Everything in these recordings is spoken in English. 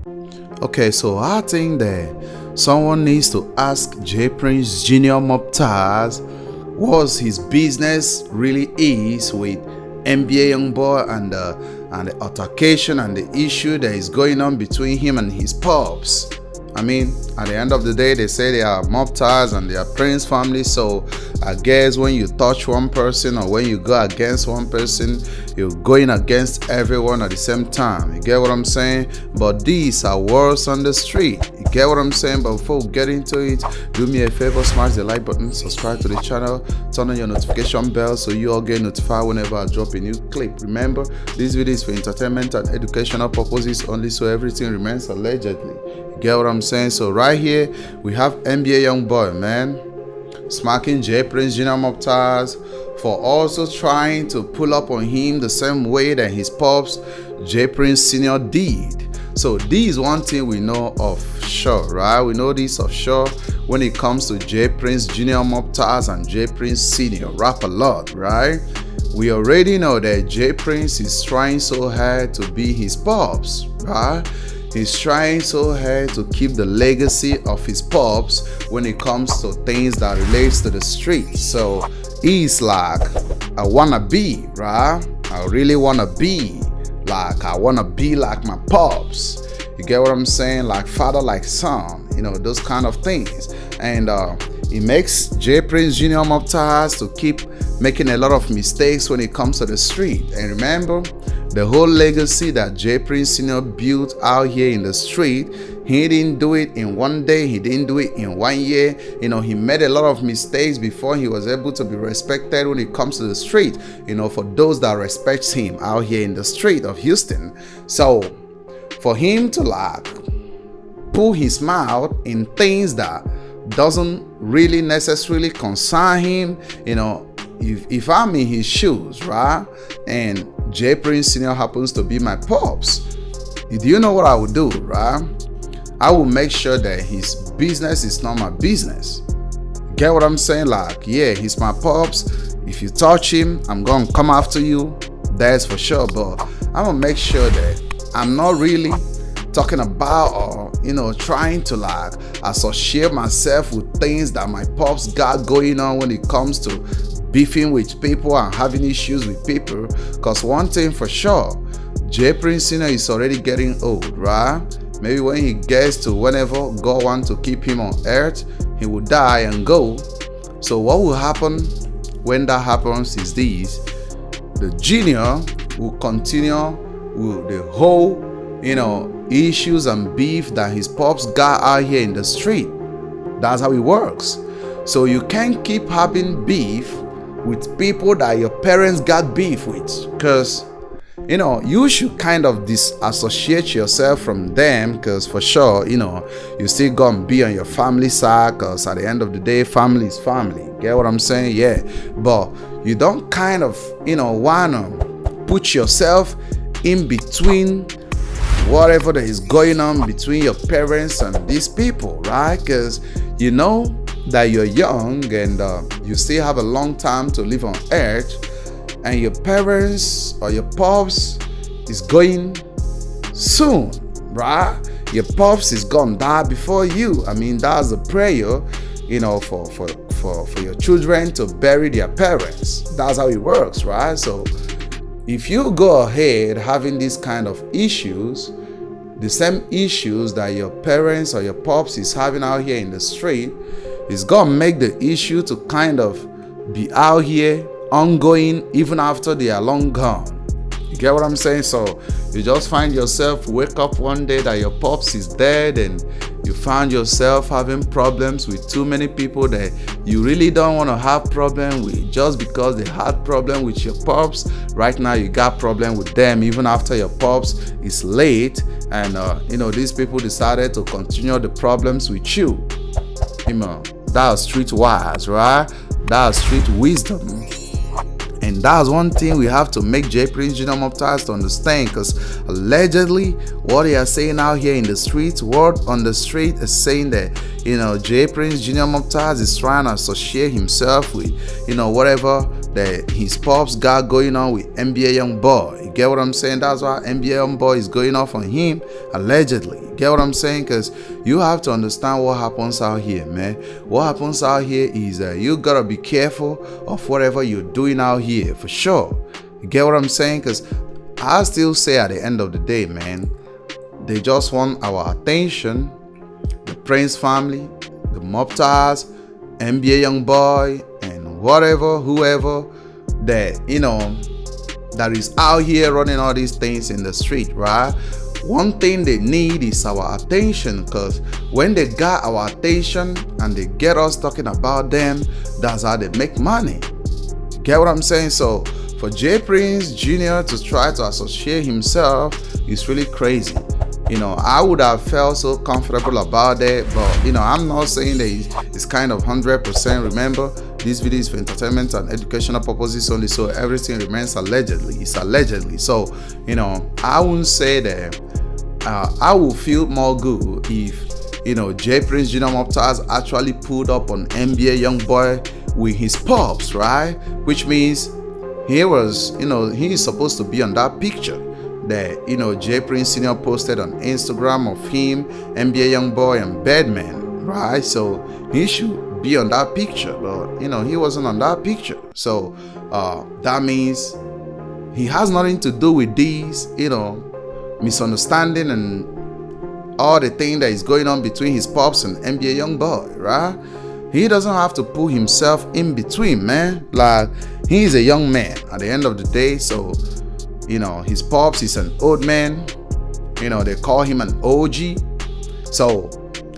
Okay, so I think that someone needs to ask J Prince Junior Mobties what his business really is with NBA YoungBoy and the altercation and the issue that is going on between him and his pops. I mean, at the end of the day, they say they are Mobties and they are Prince family. So I guess when you touch one person or when you go against one person, you're going against everyone at the same time. You get what I'm saying? But these are words on the street. You get what I'm saying? But before we get into it, do me a favor, smash the like button, subscribe to the channel, turn on your notification bell so you all get notified whenever I drop a new clip. Remember, this video is for entertainment and educational purposes only, so everything remains allegedly. You get what I'm saying? So right here, we have NBA YoungBoy, man, smacking J Prince Junior Mobties for also trying to pull up on him the same way that his pops J Prince Senior did. So this is one thing we know of sure, right? We know this of sure when it comes to J Prince Junior Mobties and J Prince Senior rap a lot, right? We already know that J Prince is trying so hard to be his pops, right? He's trying so hard to keep the legacy of his pops when it comes to things that relates to the street. So he's like, I wanna be, right? I really wanna be like, I wanna be like my pops. You get what I'm saying? Like father, like son, you know, those kind of things. And it makes J Prince Junior Mobties to keep making a lot of mistakes when it comes to the street. And remember, the whole legacy that J Prince Senior built out here in the street, he didn't do it in one day, he didn't do it in 1 year. You know, he made a lot of mistakes before he was able to be respected when it comes to the street, you know, for those that respects him out here in the street of Houston. So for him to like pull his mouth in things that doesn't really necessarily concern him, you know, if I'm in his shoes, right, and J Prince Senior happens to be my pops, do you know what I would do, right? I will make sure that his business is not my business. Get what I'm saying? Like, yeah, he's my pops. If you touch him, I'm gonna come after you. That's for sure. But I'm gonna make sure that I'm not really talking about or, you know, trying to like associate myself with things that my pops got going on when it comes to beefing with people and having issues with people. Because one thing for sure, J Prince Senior is already getting old, right? Maybe when he gets to whenever God wants to keep him on earth, he will die and go. So what will happen when that happens is this: the junior will continue with the whole, you know, issues and beef that his pops got out here in the street. That's how it works. So you can't keep having beef with people that your parents got beef with, because, you know, you should kind of disassociate yourself from them, because for sure, you know, you still gonna be on your family side, because at the end of the day, family is family. Get what I'm saying? Yeah. But you don't kind of, you know, wanna put yourself in between whatever that is going on between your parents and these people, right? Because you know that you're young and you still have a long time to live on earth, and your parents or your pops is going soon, right? Your pops is gonna die before you. I mean, that's a prayer, you know, for your children to bury their parents. That's how it works, right? So if you go ahead having these kind of issues, the same issues that your parents or your pops is having out here in the street, is gonna make the issue to kind of be out here ongoing even after they are long gone. You get what I'm saying? So you just find yourself wake up one day that your pops is dead, and you find yourself having problems with too many people that you really don't want to have problem with, just because they had problem with your pops. Right now you got problem with them even after your pops is late, and you know, these people decided to continue the problems with you. You know, that's streetwise, right? That's street wisdom. And that's one thing we have to make J Prince Junior Mobties to understand, because allegedly what they are saying out here in the streets, word on the street is saying that, you know, J Prince Junior Mobties is trying to associate himself with, you know, whatever that his pops got going on with NBA YoungBoy. You get what I'm saying? That's why NBA YoungBoy is going off on him, allegedly. You get what I'm saying? Because you have to understand what happens out here, man. What happens out here is that you gotta be careful of whatever you're doing out here, for sure. You get what I'm saying? Because I still say at the end of the day, man, they just want our attention. The Prince family, the Mobties, NBA YoungBoy, and whatever, whoever that, that is out here running all these things in the street, right? One thing they need is our attention, because when they got our attention and they get us talking about them, that's how they make money. Get what I'm saying? So for J Prince Jr. to try to associate himself is really crazy. I would have felt so comfortable about that, but I'm not saying that it's kind of 100%. Remember, this video is for entertainment and educational purposes only, so everything remains allegedly. It's allegedly. So I wouldn't say that. I would feel more good if J Prince Jr. Mobties actually pulled up on NBA YoungBoy with his pops, right? Which means he was, he's supposed to be on that picture that J Prince Sr. posted on Instagram of him, NBA YoungBoy, and Bedman, right? So he should be on that picture, but he wasn't on that picture. So that means he has nothing to do with these misunderstanding and all the thing that is going on between his pops and NBA YoungBoy, right? He doesn't have to put himself in between, man. Like, he's a young man at the end of the day. So his pops is an old man. They call him an OG. So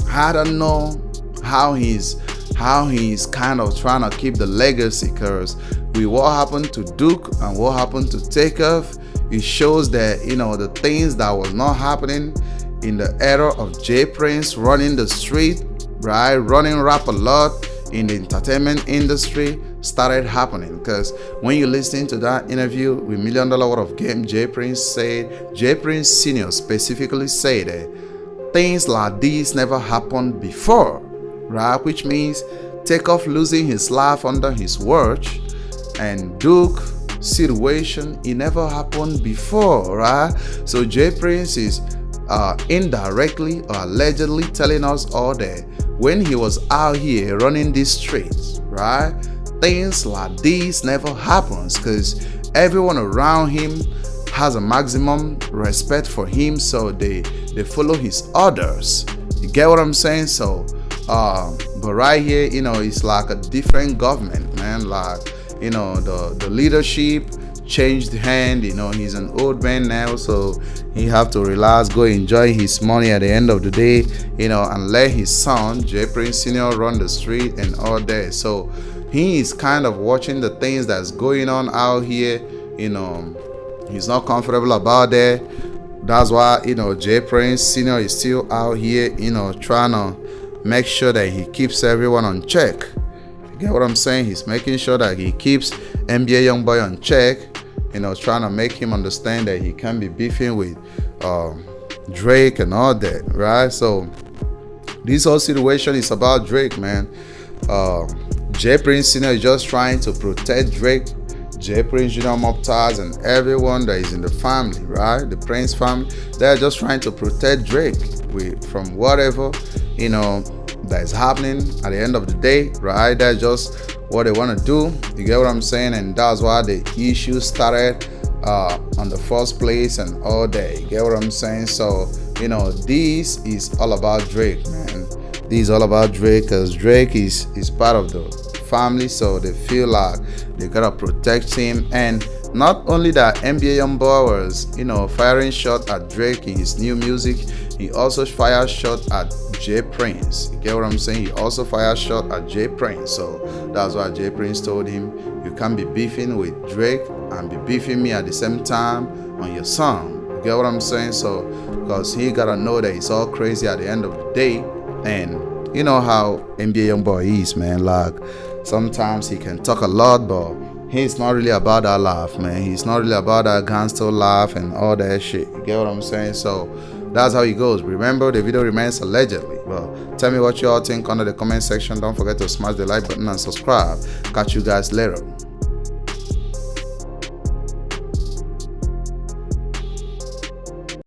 I don't know how he's kind of trying to keep the legacy, because with what happened to Duke and what happened to Takeoff, it shows that the things that was not happening in the era of J Prince running the street, right, running rap a lot in the entertainment industry, started happening. Because when you listen to that interview with $1 Million Worth of Game, J Prince Sr. specifically said that things like this never happened before, right? Which means Takeoff losing his life under his watch and Duke situation, it never happened before, right? So J Prince is indirectly or allegedly telling us all that when he was out here running these streets, right, things like this never happens, because everyone around him has a maximum respect for him, so they follow his orders. You get what I'm saying? So but right here, it's like a different government, man. Like, the leadership changed hand. He's an old man now, so he have to relax, go enjoy his money at the end of the day, and let his son J Prince Sr. run the street and all that. So he is kind of watching the things that's going on out here. He's not comfortable about that. That's why J Prince Sr. is still out here, trying to make sure that he keeps everyone on check. You get what I'm saying? He's making sure that he keeps NBA YoungBoy on check, trying to make him understand that he can't be beefing with Drake and all that, right? So this whole situation is about Drake, man. J Prince Sr. is just trying to protect Drake, J Prince Jr. Mobties, and everyone that is in the family, right? The Prince family, they're just trying to protect Drake from whatever, that is happening at the end of the day, right? That's just what they want to do. You get what I'm saying? And that's why the issue started on the first place and all that. You get what I'm saying? So this is all about Drake, man. This is all about Drake, because Drake is part of the family, so they feel like they gotta protect him. And not only that, NBA YoungBoy was firing shot at Drake in his new music, he also fired shot at J Prince. You get what I'm saying? He also fired shot at J Prince. So that's why J Prince told him, you can't be beefing with Drake and be beefing me at the same time on your song. You get what I'm saying? So because he gotta know that it's all crazy at the end of the day. And you know how NBA YoungBoy is, man. Like, sometimes he can talk a lot, but he's not really about that laugh, man. He's not really about that gangster laugh and all that shit. You get what I'm saying? So that's how it goes. Remember, the video remains allegedly. Well, tell me what you all think under the comment section. Don't forget to smash the like button and subscribe. Catch you guys later.